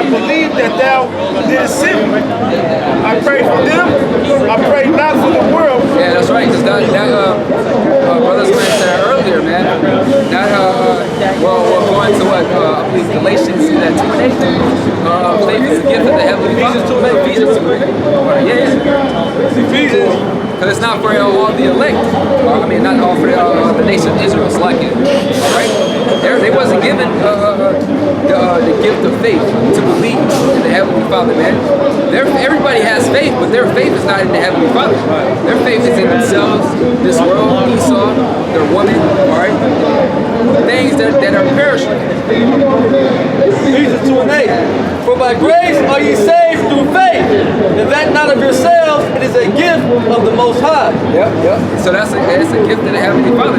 have believed that thou didst send me. I pray for them. I pray not for the world. Yeah, that's right. Because brothers went there earlier, man. We're going to what? I believe Galatians, that 2 and 8. Faith is a gift of the heavenly Father. Ephesians 2 and 8. Yeah. Ephesians. Because it's not for all the elect. Not all for the nation of Israel. It's like it. All right? They wasn't given the gift of faith to believe in the Heavenly Father, man. Everybody has faith, but their faith is not in the Heavenly Father. Their faith is in themselves, this world, Esau, their woman, all right? Things that are perishable. Ephesians 2 and 8. For by grace are ye saved through faith, and that not of yourselves, it is a gift of the Most High. Yep. So it's a gift of the Heavenly Father.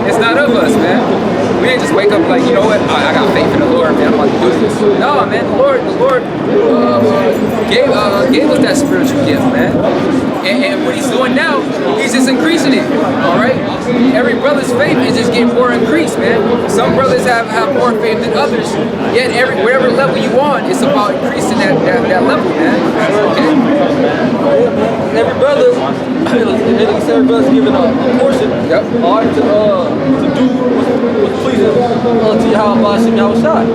It's not of us, man. We didn't just wake up like, you know what, I got faith in the Lord, man, I'm about to do this. No, man, the Lord gave us that spiritual gift, man. And what he's doing now, he's just increasing it, all right? Every brother's faith is just getting more increased, man. Some brothers have more faith than others, yet whatever level you on, it's about increasing that level, man. Okay? Every brother, every brother's given a portion, all right, to do what's pleasing to Yahweh Hashem Yahushai.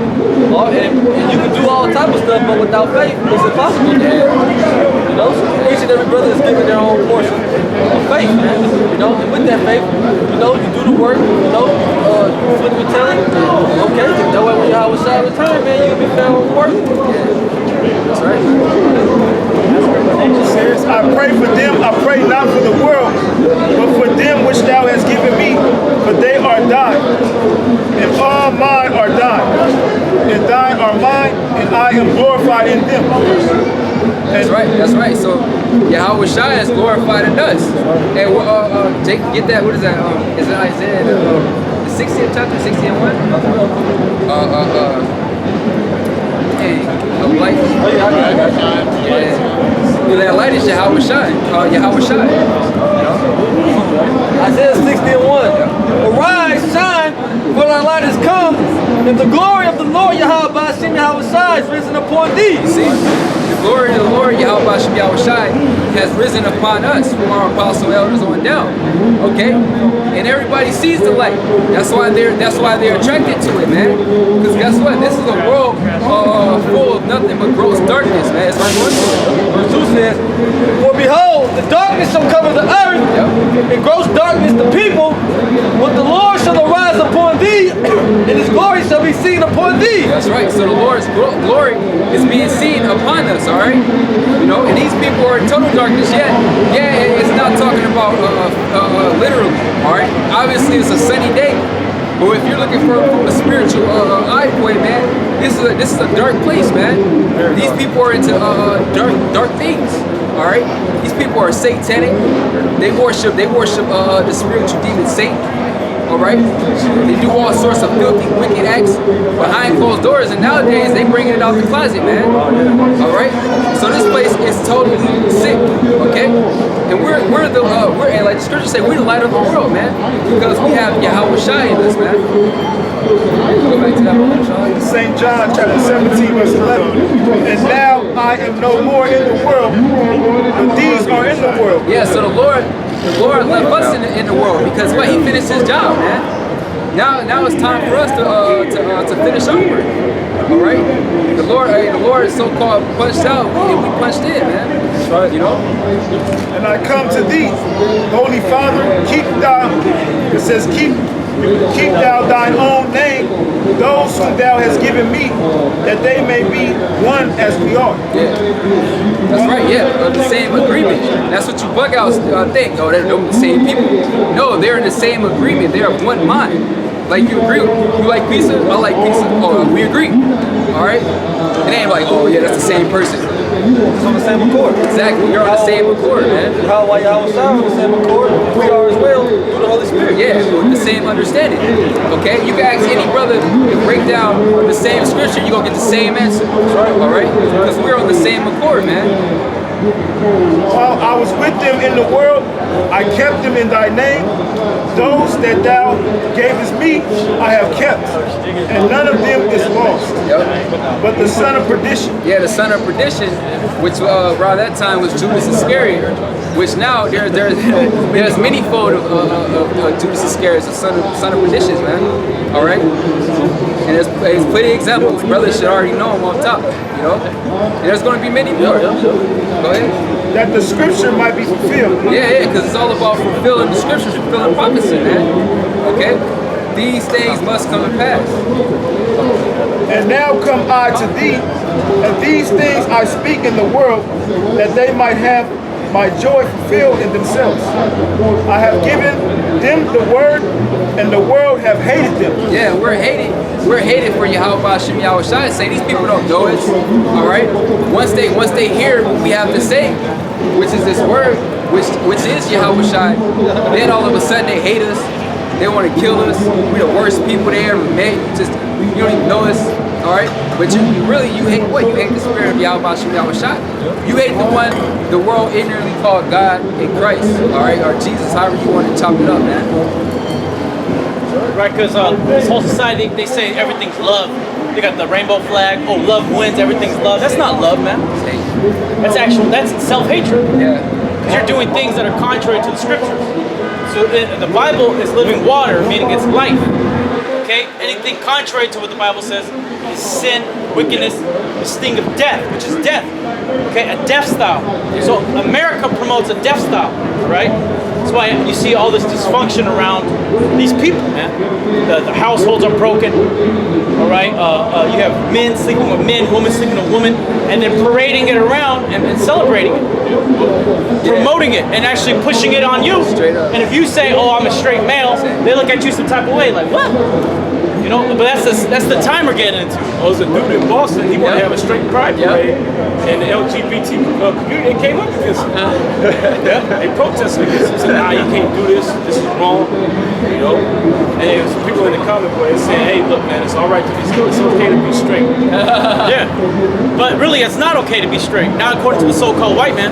And you can do all type of stuff, but without faith, it's impossible to do. You know, so each and every brother is given their own portion of faith, man. You know, and with that faith, you know, you do the work, you know, you flip your talent, okay, that way when Yahushai return, man, you'll be found working. That's right. It says, I pray for them, I pray not for the world, but for them which thou hast given me, for they are thine, and all mine are thine, and thine are mine, and I am glorified in them. That's right. So Yahushua is glorified in us. And Jake, get that? What is that? Is it Isaiah the 60th chapter, 60 and 1? Of light. That light is Yahushua. Yahushua. Isaiah 60 and 1. Arise, shine, for thy light is come, and the glory of the Lord Yahweh Hashem Yahushai is risen upon thee. See, the glory of the Lord Yahweh Hashem Yahushai has risen upon us, from our apostle elders on down. Okay, and everybody sees the light. That's why they're attracted to it, man. Because guess what? This is a world full of nothing but gross darkness, man. It's Verse 2 says, for behold, the darkness shall cover the earth, and gross darkness the people, but the Lord shall arise upon thee, and his glory shall be seen upon thee. That's right. So the Lord's glory is being seen upon us, all right? You know, and these people are in total darkness yet. Yeah, it's not talking about literally, all right? Obviously, it's a sunny day. But if you're looking for from a spiritual eye point, man, this is a dark place, man. These people are into dark things. All right, these people are satanic. They worship the spiritual demon Satan. All right, they do all sorts of filthy, wicked acts behind closed doors, and nowadays they bringing it out the closet, man. All right, so this place is totally sick. Okay, and we're like the scriptures say, we're the light of the world, man, because we have Yahushua in us, man. Go back to that one. St. John chapter 17 verse 11. And now I am no more in the world, but these are in the world. Yeah, so the Lord left us in the world because what? He finished his job, man. Now it's time for us to finish our work. All right, the Lord is so-called punched out, and we punched in, man. That's right. You know. And I come to thee, Holy Father, keep thou thine own name, those whom thou hast given me, that they may be one as we are. Yeah, that's right. Yeah, the same agreement. That's what you bug outs think. Oh, they're the same people. No, they're in the same agreement. They're of one mind. Like you agree, you like pizza, I like pizza. Oh, we agree. All right. It ain't like, oh yeah, that's the same person. It's on the same accord. Exactly, you're on the same accord, man. How while y'all was on the same accord, we are as well through the Holy Spirit. Yeah, with the same understanding. Okay, you can ask any brother to break down the same scripture, you're gonna get the same answer. All right, because we're on the same accord, man. While I was with them in the world, I kept them in thy name. Those that thou gavest me, I have kept, and none of them is lost. But the son of perdition. Yeah, the son of perdition, which around that time was Judas Iscariot, which now there's many fold of Judas Iscariot, the son of perdition, man. All right, and there's plenty of examples. Brothers should already know them off top, you know. And there's going to be many more. Go ahead. That the scripture might be fulfilled. Yeah, because it's all about fulfilling the scriptures, fulfilling prophecy, man. Okay? These things must come to pass. And now come I to thee, and these things I speak in the world, that they might have my joy fulfilled in themselves. I have given them the word, and the world have hated them. Yeah, we're hated. We're hated for Yahweh Shem Yahweh Shai. Say these people don't know us. All right. Once they hear what we have to say, which is this word, which is Yahweh Shai, then all of a sudden they hate us. They want to kill us. We're the worst people they ever met. Just you don't even know us. All right. But you hate what? You hate the spirit of Yahweh Shem Yahweh Shai. You hate the one the world ignorantly called God in Christ. All right, or Jesus, however you want to chop it up, man. Right, because this whole society, they say everything's love. They got the rainbow flag. Oh, love wins. Everything's love. That's not love, man. That's self-hatred. Yeah. Because you're doing things that are contrary to the scriptures. So the Bible is living water, meaning it's life. Okay? Anything contrary to what the Bible says is sin, wickedness, the sting of death, which is death. Okay? A death style. So America promotes a death style, right? That's why you see all this dysfunction around these people, man. The households are broken, all right? You have men sleeping with men, women sleeping with women, and then parading it around and celebrating it, promoting it, and actually pushing it on you. Straight up. And if you say, oh, I'm a straight male, they look at you some type of way, like, what? You know, but that's the time we're getting into. Oh, there's a dude in Boston, he wanted to have a straight pride parade, and the LGBT community came up against him. They protested against him, said, nah, you can't do this is wrong, you know. And there was some people in the comment board saying, hey, look, man, it's all right to be straight, it's okay to be straight. Yeah, but really it's not okay to be straight, not according to the so-called white man.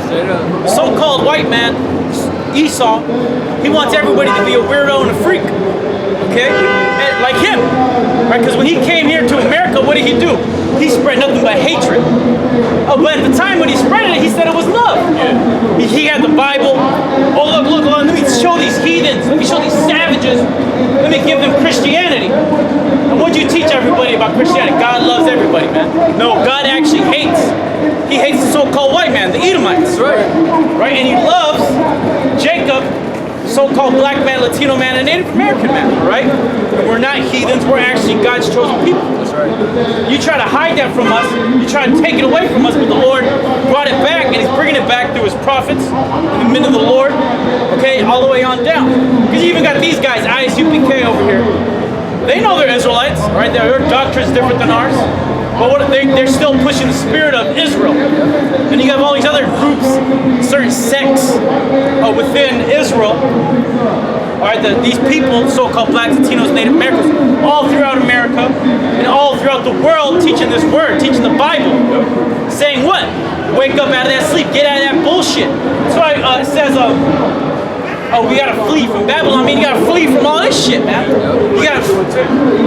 The so-called white man, Esau, he wants everybody to be a weirdo and a freak. Okay? And like him. Right? Because when he came here to America, what did he do? He spread nothing but hatred. Oh, but at the time when he spread it, he said it was love. Yeah. He had the Bible. Oh, look, let me show these heathens. Let me show these savages. Let me give them Christianity. And what do you teach everybody about Christianity? God loves everybody, man. No, God actually hates. He hates the so-called white man, the Edomites. That's right. Right? And he loves Jacob, so-called black man, Latino man, and Native American man, right? We're not heathens, we're actually God's chosen people. That's right. You try to hide that from us, you try to take it away from us, but the Lord brought it back, and He's bringing it back through His prophets, the men of the Lord, okay, all the way on down. Because you even got these guys, ISUPK over here. They know they're Israelites, right? Their doctrine is different than ours. But they're still pushing the spirit of Israel. And you have all these other groups, certain sects within Israel. All right, these people, so-called blacks, Latinos, Native Americans, all throughout America and all throughout the world teaching this word, teaching the Bible. Saying what? Wake up out of that sleep, get out of that bullshit. That's why it says, oh, we gotta flee from Babylon. I mean, you gotta flee from all this shit, man. You gotta,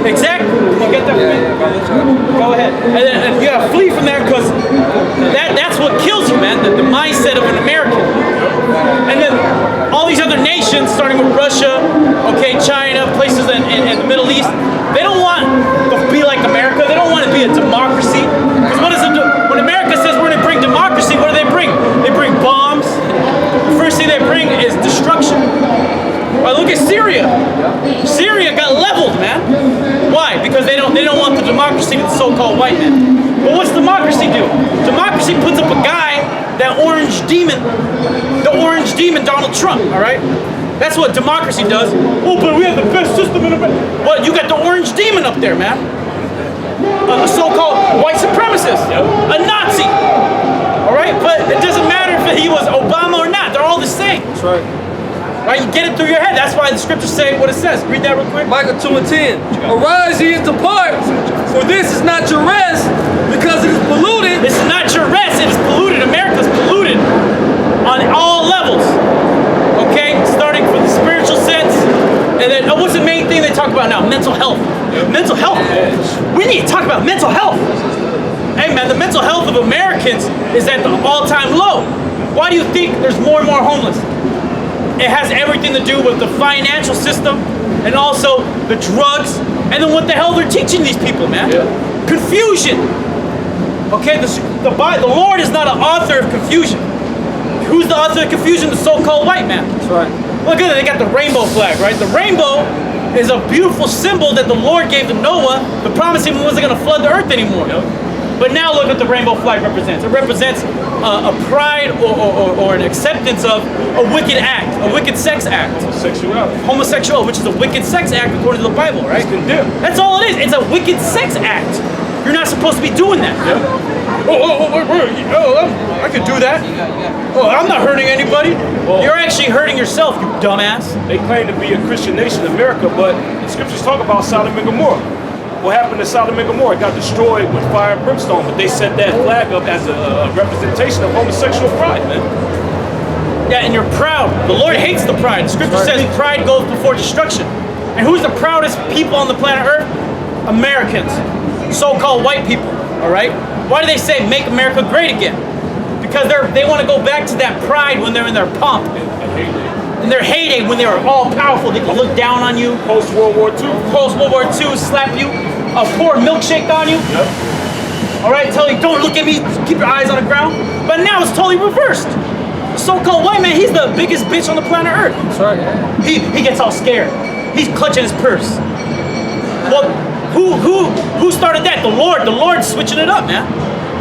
exactly. You get that? Go ahead. And you gotta flee from there because that's what kills you, man. The mindset of an American. And then all these other nations, starting with Russia, okay, China, places in the Middle East, they don't want to be like America. They don't want to be a democracy. Because when America says we're gonna bring democracy, what do they bring? They bring bombs. The first thing they bring is destruction. Right, look at Syria. Syria got leveled, man. Why? Because they don't want the democracy of the so-called white man. But what's democracy do? Democracy puts up a guy, that orange demon, Donald Trump. All right. That's what democracy does. Oh, but we have the best system in America. Well, you got the orange demon up there, man. A so-called white supremacist, a Nazi. All right, but it doesn't matter if he was Obama or not. They're all the same. That's right. Right, you get it through your head. That's why the scriptures say what it says. Read that real quick. Micah 2:10. Arise ye and depart, for this is not your rest, because it is polluted. This is not your rest. It is polluted. America's polluted. health of Americans is at the all-time low. Why do you think there's more and more homeless? It has everything to do with the financial system and also the drugs, and then what the hell they're teaching these people, man. Confusion. Okay, the Lord is not an author of confusion. Who's the author of confusion? The so-called white man. That's right. Look at it, they got the rainbow flag, right? The rainbow is a beautiful symbol that the Lord gave to Noah, but promised him he wasn't going to flood the earth anymore. But now look what the rainbow flag represents. It represents a pride or an acceptance of a wicked act, a wicked sex act. Homosexuality, which is a wicked sex act according to the Bible, right? That's all it is. It's a wicked sex act. You're not supposed to be doing that. I could do that. Oh, I'm not hurting anybody. You're actually hurting yourself, you dumbass. They claim to be a Christian nation, America, but the scriptures talk about Sodom and Gomorrah. What happened to Sodom and Gomorrah? It got destroyed with fire and brimstone, but they set that flag up as a representation of homosexual pride, man. Yeah, and you're proud. The Lord hates the pride. The scripture says pride goes before destruction. And who's the proudest people on the planet Earth? Americans. So-called white people, all right? Why do they say make America great again? Because they want to go back to that pride when they're in their pomp. In their heyday, when they were all powerful, they could look down on you. Post-World War II. Post-World War II, slap you, pour a milkshake on you. All right, tell you, don't look at me, keep your eyes on the ground. But now it's totally reversed. The so-called white man, he's the biggest bitch on the planet Earth. That's right. He gets all scared. He's clutching his purse. Well, who started that? The Lord. The Lord's switching it up, man.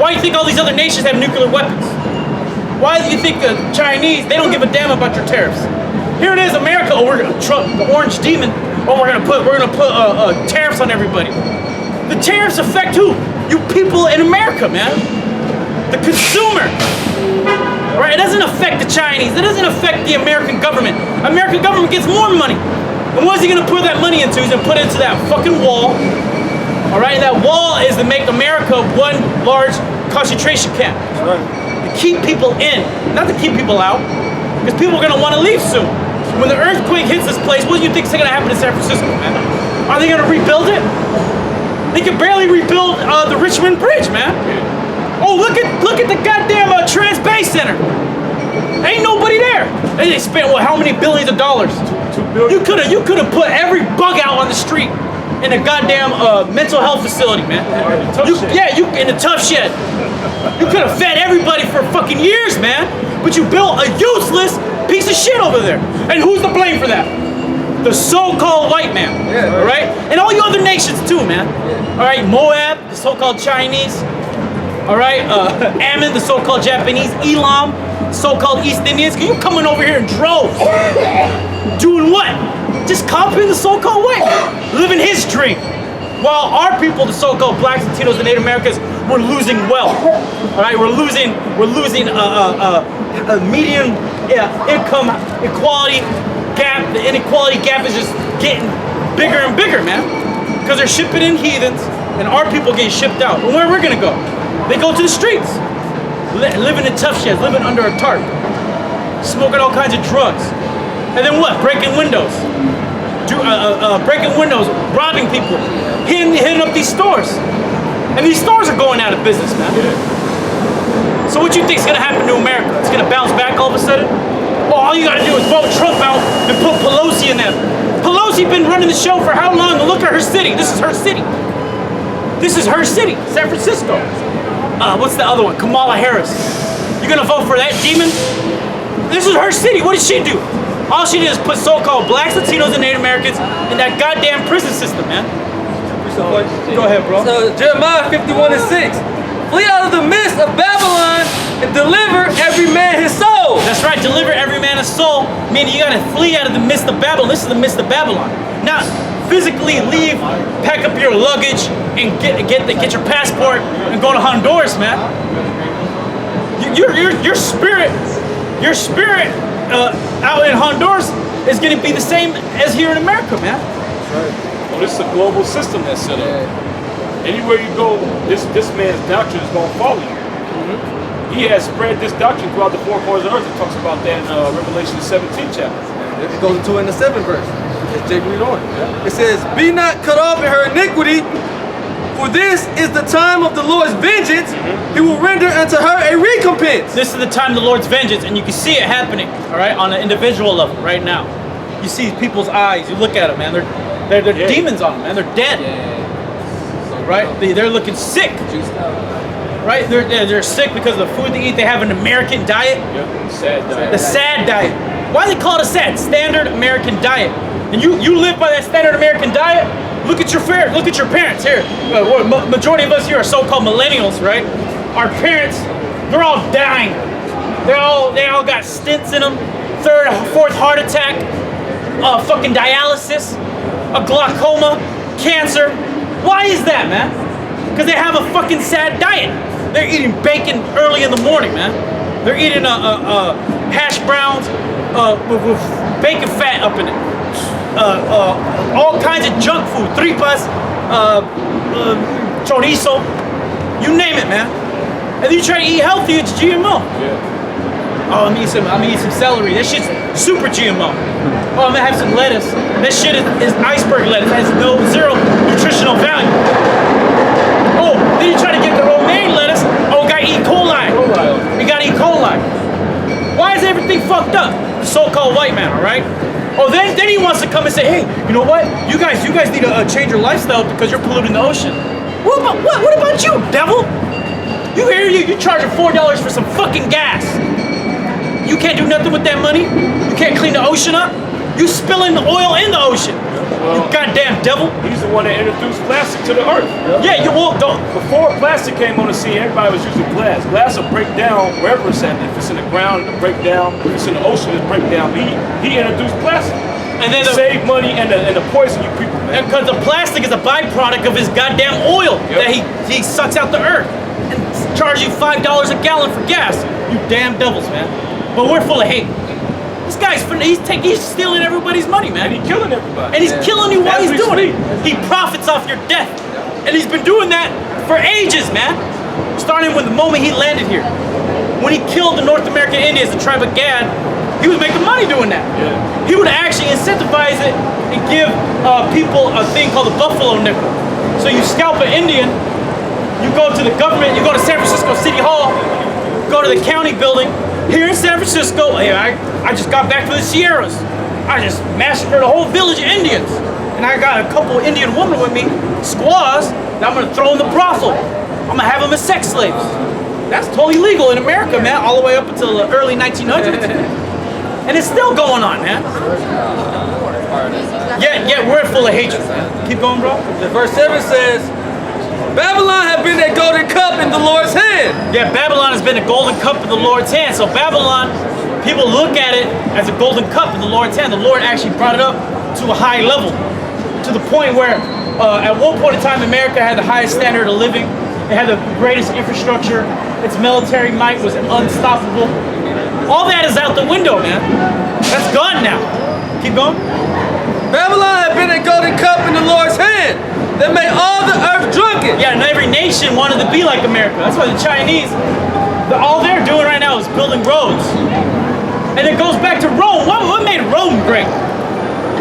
Why do you think all these other nations have nuclear weapons? Why do you think the Chinese, they don't give a damn about your tariffs? Here it is, America. Oh, we're gonna Trump, the orange demon. Oh, we're gonna put tariffs on everybody. The tariffs affect who? You people in America, man. The consumer. All right, it doesn't affect the Chinese. It doesn't affect the American government. American government gets more money. And what is he gonna put that money into? He's gonna put it into that fucking wall. All right, and that wall is to make America one large concentration camp. That's right. To keep people in, not to keep people out, because people are gonna want to leave soon. When the earthquake hits this place, what do you think is gonna happen in San Francisco, man? Are they gonna rebuild it? They can barely rebuild the Richmond Bridge, man. Oh, look at the goddamn Trans Bay Center. Ain't nobody there. They spent how many billions of dollars? $2 billion. You could have put every bug out on the street in a goddamn mental health facility, man. You in a tough shed. You could have fed everybody for fucking years, man. But you built a useless piece of shit over there. And who's to blame for that? The so-called white man. Yeah. All right? And all you other nations too, man. All right, Moab, the so-called Chinese. All right, Ammon, the so-called Japanese. Elam, so-called East Indians. You coming over here in droves. Doing what? Just copying the so-called white man. Living his dream. While our people, the so-called blacks, Latinos, and Native Americans, we're losing wealth. All right, we're losing a median income equality gap. The inequality gap is just getting bigger and bigger, man. Because they're shipping in heathens, and our people getting shipped out. And where we're gonna go? They go to the streets, living in tough sheds, living under a tarp, smoking all kinds of drugs, and then what? Breaking windows. Breaking windows, robbing people, hitting up these stores. And these stores are going out of business, man. So what you think is gonna happen to America? It's gonna bounce back all of a sudden? Well, all you gotta do is vote Trump out and put Pelosi in there. Pelosi been running the show for how long? And look at her city. This is her city. This is her city, San Francisco. What's the other one? Kamala Harris. You gonna vote for that demon? This is her city. What did she do? All she did is put so-called blacks, Latinos, and Native Americans in that goddamn prison system, man. Go ahead, bro. So Jeremiah 51:6. Flee out of the midst of Babylon and deliver every man his soul. That's right, deliver every man his soul, meaning you gotta flee out of the midst of Babylon. This is the midst of Babylon. Not physically leave, pack up your luggage, and get your passport and go to Honduras, man. Your spirit out in Honduras is gonna be the same as here in America, man. That's right. Well, this is a global system that's set up. Anywhere you go, this man's doctrine is going to follow you. He has spread this doctrine throughout the four corners of the earth. It talks about that in Revelation 17 chapter. It goes into it in the 7th verse. As Jake read on. It says, be not cut off in her iniquity, For this is the time of the Lord's vengeance. He will render unto her a recompense. This is the time of the Lord's vengeance, and you can see it happening, all right, on an individual level right now. You see people's eyes. You look at them, man. They're demons on them, man. They're dead. Right? They're looking sick. Right? They're sick because of the food they eat. They have an American diet. Yep. Sad diet. The sad diet. Why do they call it a sad? Standard American diet. And you live by that standard American diet. Look at your parents here. Majority of us here are so-called millennials, right? Our parents, they're all dying. They all got stents in them. Third, fourth heart attack. Fucking dialysis. A glaucoma. Cancer. Why is that, man? Because they have a fucking sad diet. They're eating bacon early in the morning, man. They're eating hash browns with bacon fat up in it. All kinds of junk food, tripas, chorizo, you name it, man. And then you try to eat healthy, it's GMO. Yeah. Oh, I'm gonna eat some celery. That shit's super GMO. Oh, I'm gonna have some lettuce. That shit is iceberg lettuce. It has zero nutritional value. Oh, then you try to get the romaine lettuce. Oh, gotta eat E. coli. You gotta eat E. coli. Why is everything fucked up? The so-called white man, all right? Oh, then he wants to come and say, hey, you know what? You guys need to change your lifestyle because you're polluting the ocean. What about you, devil? You charging $4 for some fucking gas. You can't do nothing with that money. You can't clean the ocean up. You spilling the oil in the ocean. You goddamn devil. He's the one that introduced plastic to the earth. Yeah, you will. Don't. Before plastic came on the scene, everybody was using glass. Glass will break down wherever it's at. If it's in the ground, it'll break down. If it's in the ocean, it'll break down. He introduced plastic. And then save money and the poison you people, man. Because the plastic is a byproduct of his goddamn oil that he sucks out the earth and charges you $5 a gallon for gas. You damn devils, man. But we're full of hate. This guy's he's stealing everybody's money, man. And he's killing everybody. And he's killing you while As he's we doing speak. it. He profits off your death. And he's been doing that for ages, man. Starting with the moment he landed here. When he killed the North American Indians, the tribe of Gad, he was making money doing that. Yeah. He would actually incentivize it and give people a thing called the buffalo nickel. So you scalp an Indian, you go to the government, you go to San Francisco City Hall, go to the county building. Here in San Francisco, hey, I just got back from the Sierras. I just massacred a whole village of Indians. And I got a couple Indian women with me, squaws, that I'm gonna throw in the brothel. I'm gonna have them as sex slaves. That's totally legal in America, man, all the way up until the early 1900s. And it's still going on, man. Yeah, we're full of hatred, man. Keep going, bro. Verse 7 says, Babylon had been a golden cup in the Lord's hand. Yeah, Babylon has been a golden cup in the Lord's hand. So Babylon, people look at it as a golden cup in the Lord's hand. The Lord actually brought it up to a high level, to the point where at one point in time, America had the highest standard of living. It had the greatest infrastructure. Its military might was unstoppable. All that is out the window, man. That's gone now. Keep going. Babylon had been a golden cup in the Lord's hand that made all the earth drunken. Yeah, and every nation wanted to be like America. That's why the Chinese, all they're doing right now is building roads. And it goes back to Rome. What made Rome great?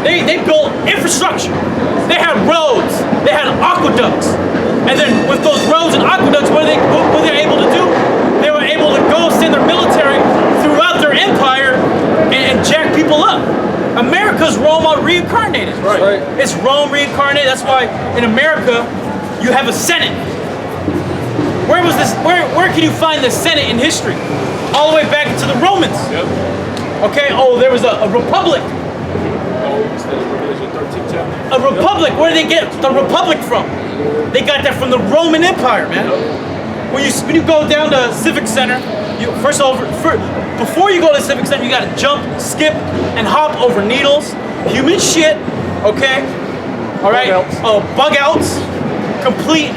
They built infrastructure. They had roads. They had aqueducts. And then with those roads and aqueducts, what were they able to do? They were able to go send their military throughout their empire and jack people up. America's Rome reincarnated. Right. It's Rome reincarnated. That's why in America you have a Senate. Where was this? Where can you find the Senate in history? All the way back to the Romans. Yep. Okay. Oh, there was a republic. A republic. Where did they get the republic from? They got that from the Roman Empire, man. When you go down to Civic Center, before you go to Civic Center, you gotta jump, skip, and hop over needles, human shit, okay? All right, bug outs, complete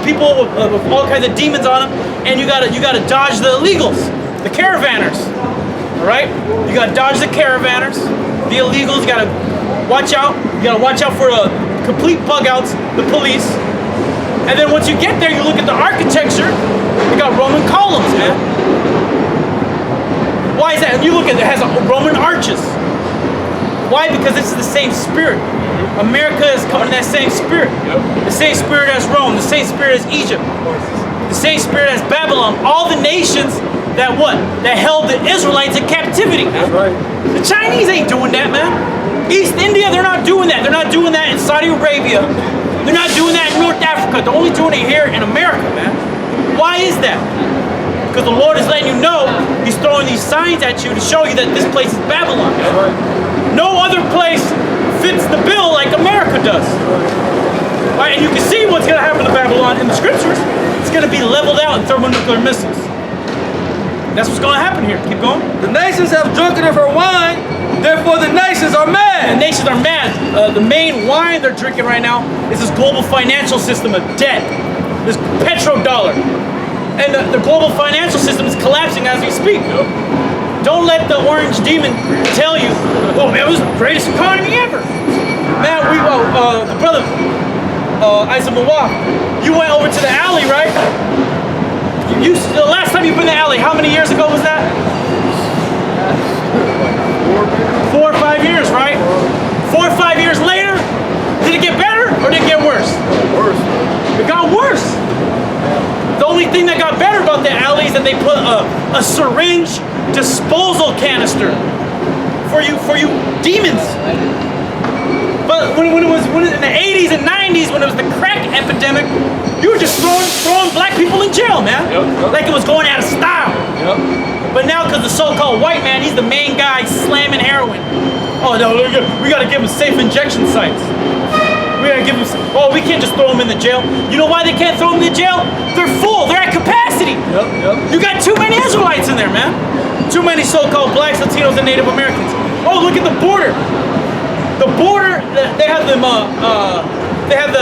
people with all kinds of demons on them, and you gotta dodge the illegals, the caravanners. All right, you gotta dodge the caravanners, the illegals. You gotta watch out. You gotta watch out for complete bug outs, the police. And then once you get there, you look at the architecture. You got Roman columns, man. Why is that? And you look at it, has Roman arches. Why? Because it's the same spirit. America is coming in that same spirit. The same spirit as Rome, the same spirit as Egypt, the same spirit as Babylon. All the nations that held the Israelites in captivity. That's right. The Chinese ain't doing that, man. East India, they're not doing that. They're not doing that in Saudi Arabia. They're not doing that in North Africa. They're only doing it here in America, man. Why is that? Because the Lord is letting you know, He's throwing these signs at you to show you that this place is Babylon. No other place fits the bill like America does. Right? And you can see what's going to happen to Babylon in the scriptures. It's going to be leveled out in thermonuclear missiles. That's what's going to happen here. Keep going. The nations have drunken of her wine, therefore the nations are mad. The nations are mad. The main wine they're drinking right now is this global financial system of debt, this petrodollar. And the global financial system is collapsing as we speak. Don't let the orange demon tell you, oh man, it was the greatest economy ever. Man, the brother, Isaac Mawaf, you went over to the alley, right? The last time you've been to the alley, how many years ago was that? 4 or 5 years, right? 4 or 5 years later, did it get better or did it get worse? Worse. It got worse. The only thing that got better about the alley is that they put a syringe disposal canister for you demons. But when it was in the 80s and 90s, when it was the crack epidemic, you were just throwing black people in jail, man. Like it was going out of style. But now, because the so-called white man, he's the main guy slamming heroin. Oh no, we gotta give him safe injection sites. We gotta give them. Oh, we can't just throw them in the jail. You know why they can't throw them in the jail? They're full. They're at capacity. You got too many Israelites in there, man. Too many so-called blacks, Latinos, and Native Americans. Oh, look at the border. The border. They have them. They have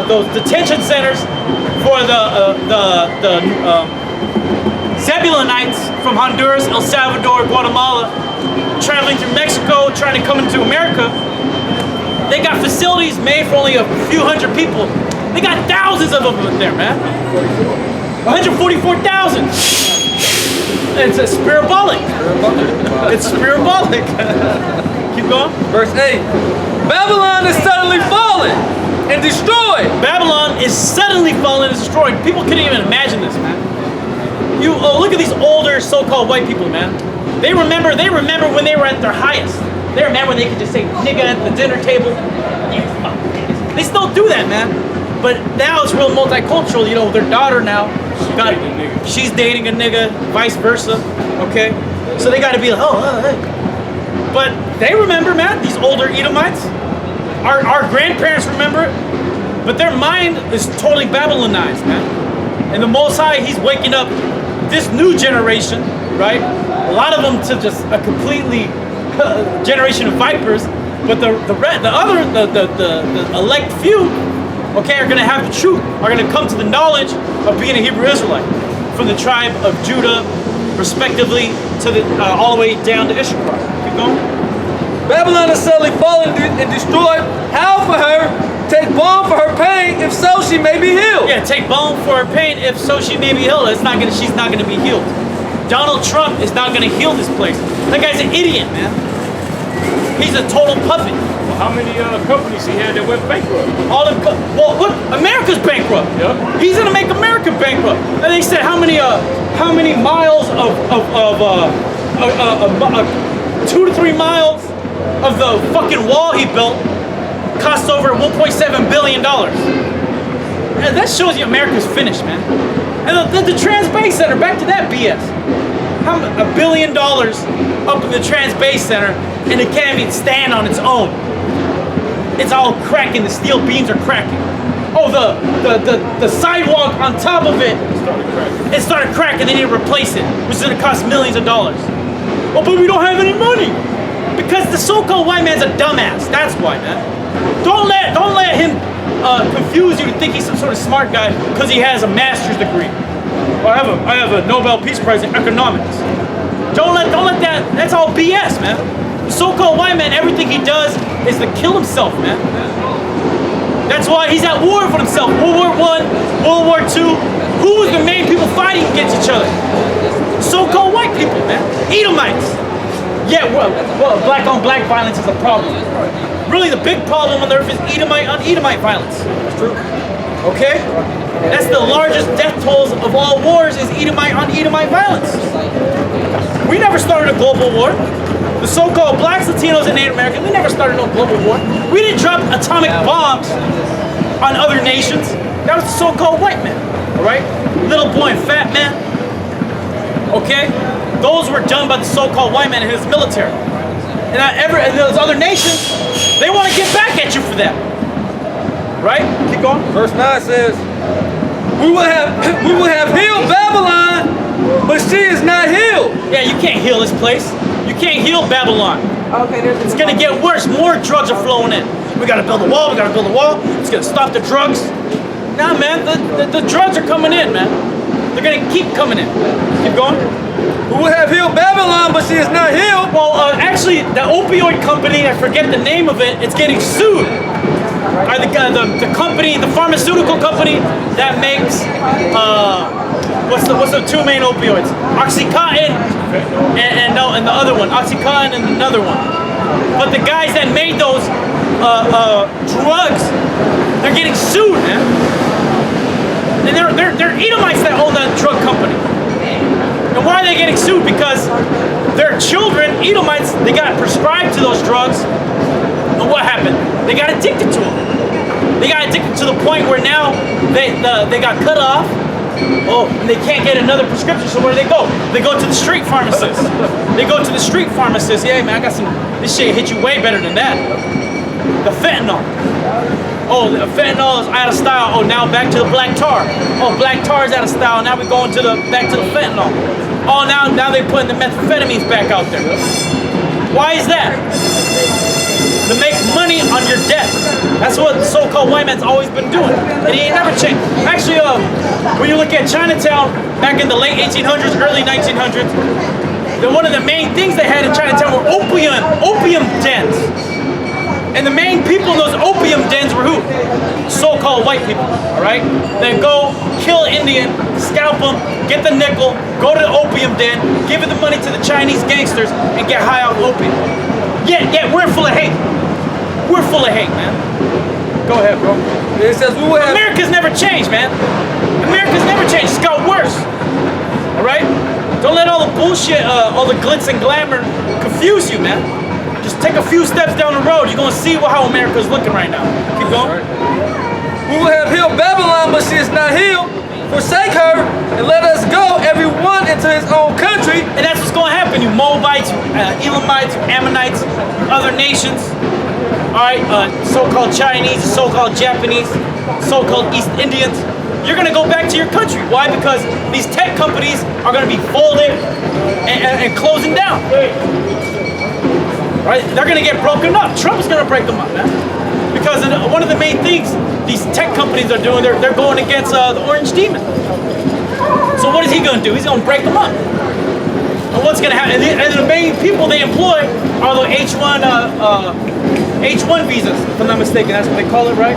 those detention centers for the Zebulonites from Honduras, El Salvador, Guatemala, traveling through Mexico, trying to come into America. They got facilities made for only a few hundred people. They got thousands of them in there, man. 144,000. It's a spiritualic. It's spiritualic. Keep going. Verse 8. Babylon is suddenly fallen and destroyed. Babylon is suddenly fallen and destroyed. People couldn't even imagine this, man. Look at these older so-called white people, man. They remember when they were at their highest. They remember when they could just say nigga at the dinner table. They still do that, man. But now it's real multicultural. You know, their daughter now, she's dating a nigga, vice versa. Okay? So they got to be like, hey. But they remember, man, these older Edomites. Our grandparents remember it. But their mind is totally Babylonized, man. And the Most High, He's waking up this new generation, right? A lot of them to just a completely generation of vipers, but the elect few, okay, are gonna have the truth, are gonna come to the knowledge of being a Hebrew Israelite from the tribe of Judah, respectively, to the all the way down to Issachar. Keep going. Babylon is suddenly fallen and destroyed. Howl for her, take balm for her pain, if so she may be healed. Yeah, take balm for her pain, if so she may be healed. She's not gonna be healed. Donald Trump is not gonna heal this place. That guy's an idiot, man. He's a total puppet. Well, how many companies he had that went bankrupt? Look, America's bankrupt. Yeah. He's gonna make America bankrupt. And they said how many miles of 2 to 3 miles of the fucking wall he built cost over $1.7 billion. And that shows you America's finished, man. And the Trans-Bay Center, back to that BS. $1 billion up in the Trans-Bay Center, and it can't even stand on its own. It's all cracking. The steel beams are cracking. Oh, the sidewalk on top of it, it started cracking. They need to replace it, which is going to cost millions of dollars. Oh, but we don't have any money because the so-called white man's a dumbass. That's why, man. Don't let him confuse you to think he's some sort of smart guy because he has a master's degree. Well, I have a Nobel Peace Prize in economics. Don't let that. That's all BS, man. The so-called white man, everything he does is to kill himself, man. That's why he's at war with himself. World War I, World War II. Who was the main people fighting against each other? So-called white people, man. Edomites. Yeah, well, black-on-black violence is a problem. really the big problem on the earth is Edomite on Edomite violence. That's true. Okay? That's the largest death tolls of all wars is Edomite on Edomite violence. We never started a global war. The so-called blacks, Latinos, and Native Americans, we never started no global war. We didn't drop atomic bombs on other nations. That was the so-called white man, all right? Little boy and fat man, okay? Those were done by the so-called white man and his military. And those other nations, they want to get back at you for that. Right? Keep going. Verse 9 says, we will have healed Babylon, but she is not healed. Yeah, you can't heal this place. You can't heal Babylon. Okay, It's going to get worse. More drugs are flowing in. We got to build a wall. We got to build a wall. It's going to stop the drugs. Nah, man, the drugs are coming in, man. They're going to keep coming in. Keep going. We will have healed Babylon, but she is not healed. Well, actually, the opioid company, I forget the name of it, it's getting sued. The company, the pharmaceutical company that makes, what's the two main opioids? Oxycontin and the other one. Oxycontin and another one. But the guys that made those drugs, they're getting sued, man. And they're Edomites that own that drug company. And why are they getting sued? Because their children, Edomites, they got prescribed to those drugs. And what happened? They got addicted to them. They got addicted to the point where now they got cut off. Oh, and they can't get another prescription, so where do they go? They go to the street pharmacist. They go to the street pharmacist. Yeah, man, I got some, this shit hit you way better than that. The fentanyl. Oh, the fentanyl is out of style. Oh, now back to the black tar. Oh, black tar is out of style. Now we're going back to the fentanyl. Oh, now they're putting the methamphetamines back out there. Why is that? To make money on your debt. That's what the so-called white man's always been doing. And he ain't never changed. Actually, when you look at Chinatown back in the late 1800s, early 1900s, then one of the main things they had in Chinatown were opium dens. And the main people in those opium dens were who? So-called white people, all right? They go kill an Indian, scalp them, get the nickel, go to the opium den, give it the money to the Chinese gangsters, and get high off opium. Yeah, we're full of hate. We're full of hate, man. Go ahead, bro. It says we will have... America's never changed, man. America's never changed. It's got worse. All right? Don't let all the bullshit, all the glitz and glamour confuse you, man. Just take a few steps down the road. You're going to see how America's looking right now. Keep going. We will have healed Babylon, but she is not healed. Forsake her and let us go, everyone into his own country. And that's what's going to happen. You Moabites, you Elamites, you Ammonites, you other nations. All right, so-called Chinese, so-called Japanese, so-called East Indians. You're going to go back to your country. Why? Because these tech companies are going to be folded and closing down. Right? They're going to get broken up. Trump is going to break them up, man. Because one of the main things these tech companies are doing, they're going against the Orange Demon. So what is he going to do? He's going to break them up. And what's going to happen? And the main people they employ are the H1 visas, if I'm not mistaken. That's what they call it, right?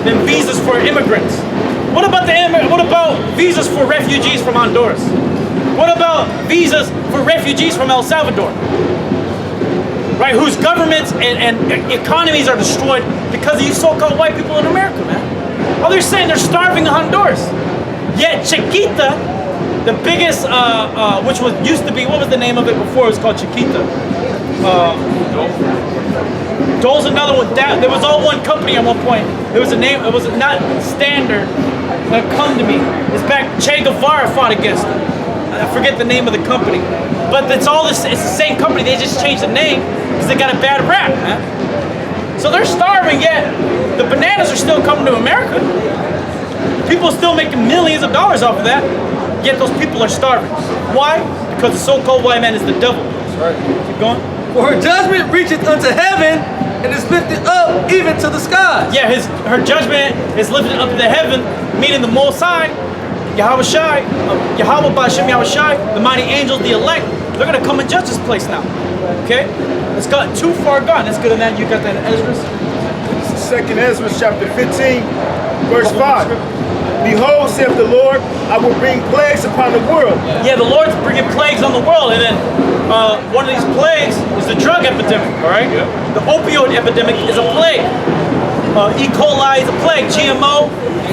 Then visas for immigrants. What about visas for refugees from Honduras? What about visas for refugees from El Salvador? Right, whose governments and economies are destroyed because of you so-called white people in America, man. Oh, they're saying they're starving in Honduras. Yet Chiquita, the biggest, which used to be, what was the name of it before? It was called Chiquita. Dole's another one. There was all one company at one point. There was a name. It was not Standard. That come to me. It's back. Che Guevara fought against it. I forget the name of the company, but it's all this. It's the same company. They just changed the name because they got a bad rap, man. So they're starving, yet the bananas are still coming to America. People are still making millions of dollars off of that, yet those people are starving. Why? Because the so-called white man is the devil. That's right. Keep going. For her judgment reacheth unto heaven and is lifted up even to the skies. Yeah, her judgment is lifted up to the heaven, meaning the Most High, Yahweh Shai, Yahweh Bashem Yahweh Shai, the mighty angels, the elect. They're going to come and judge this place now. Okay? It's got too far gone. That's good in that. You got that in Ezra? This is 2nd Ezra chapter 15, verse 5. Behold, saith the Lord, I will bring plagues upon the world. Yeah, the Lord's bringing plagues on the world, and then one of these plagues is the drug epidemic, all right? Yeah. The opioid epidemic is a plague. E. coli is a plague. GMO,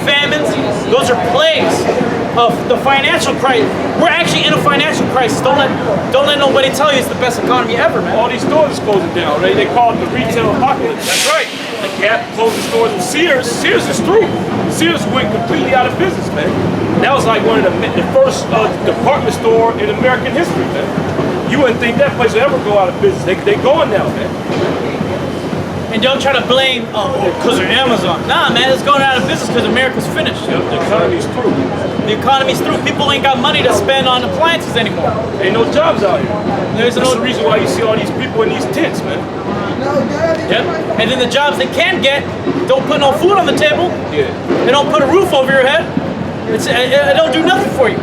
famines, those are plagues of the financial crisis. We're actually in a financial crisis. Don't let nobody tell you it's the best economy ever, man. All these stores is closing down. They call it the retail apocalypse. That's right. Like Gap closing stores, and Sears is through. Sears went completely out of business, man. That was like one of the first department store in American history, man. You wouldn't think that place would ever go out of business. They going now, man. And don't try to blame, because they're Amazon. Nah, man, it's going out of business because America's finished. Yep, the economy's through. The economy's through. People ain't got money to spend on appliances anymore. Ain't no jobs out here. There's That's no the reason why you see all these people in these tents, man. Yep. And then the jobs they can get don't put no food on the table. Yeah. They don't put a roof over your head. It don't do nothing for you.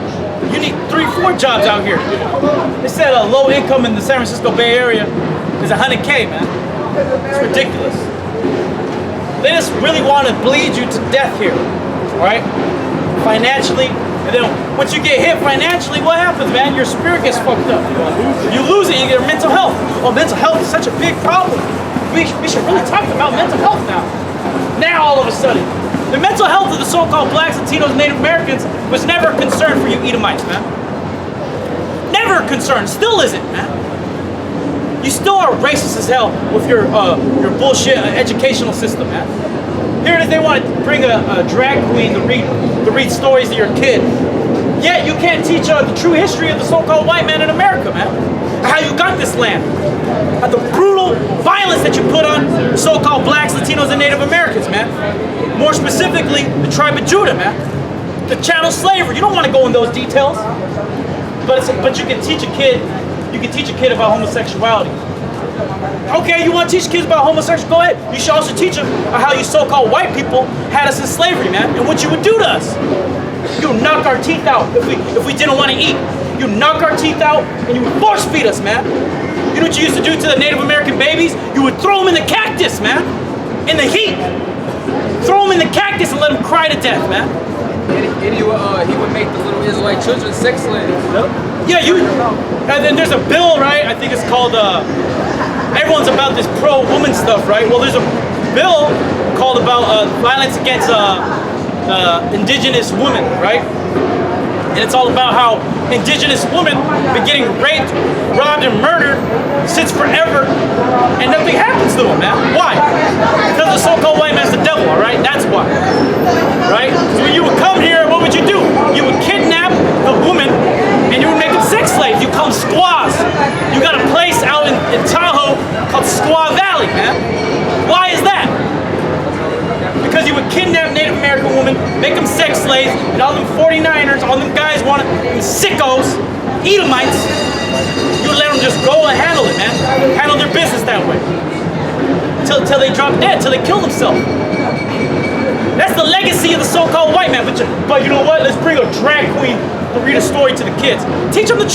You need 3-4 jobs out here. They said a low income in the San Francisco Bay Area is $100K, man. It's ridiculous. They just really want to bleed you to death here, all right? Financially, and then once you get hit financially, what happens, man? Your spirit gets fucked up. You lose it. You get mental health. Oh, mental health is such a big problem. We should really talk about mental health now. Now, all of a sudden, the mental health of the so-called blacks, Latinos, Native Americans was never a concern for you Edomites, man. Never a concern. Still isn't, man. You still are racist as hell with your bullshit educational system, man. Here it is, they want to bring a drag queen to read stories to your kid. Yet you can't teach the true history of the so-called white man in America, man. How you got this land. The brutal violence that you put on so-called blacks, Latinos, and Native Americans, man. More specifically, the tribe of Judah, man. The chattel slavery. You don't want to go in those details. But you can teach a kid. You can teach a kid about homosexuality. Okay, you want to teach kids about homosexuality? Go ahead. You should also teach them how you so-called white people had us in slavery, man, and what you would do to us. You would knock our teeth out if we didn't want to eat. You would knock our teeth out and you would force feed us, man. You know what you used to do to the Native American babies? You would throw them in the cactus, man, in the heat. Throw them in the cactus and let them cry to death, man. And he would make the little Israelite children sex slaves. Yeah, and then there's a bill, right? I think it's called, everyone's about this pro-woman stuff, right? Well, there's a bill called about violence against indigenous women, right? And it's all about how indigenous women been getting raped, robbed, and murdered since forever, and nothing happens to them, man. Why? Because the so-called white man's the devil, all right? That's why, right? Because when you would come here, what would you do? You would kidnap the woman, and you would make them sex slaves. You call them squaws. You got a place out in Tahoe called Squaw Valley, man. Why is that? Because you would kidnap Native American women, make them sex slaves, and all them 49ers, all them guys wanted, sickos, Edomites, you would let them just go and handle it, man. Handle their business that way. Till they drop dead, till they kill themselves. That's the legacy of the so-called white man. But you know what? Let's bring a drag queen to read a story to the kids. Teach them the truth.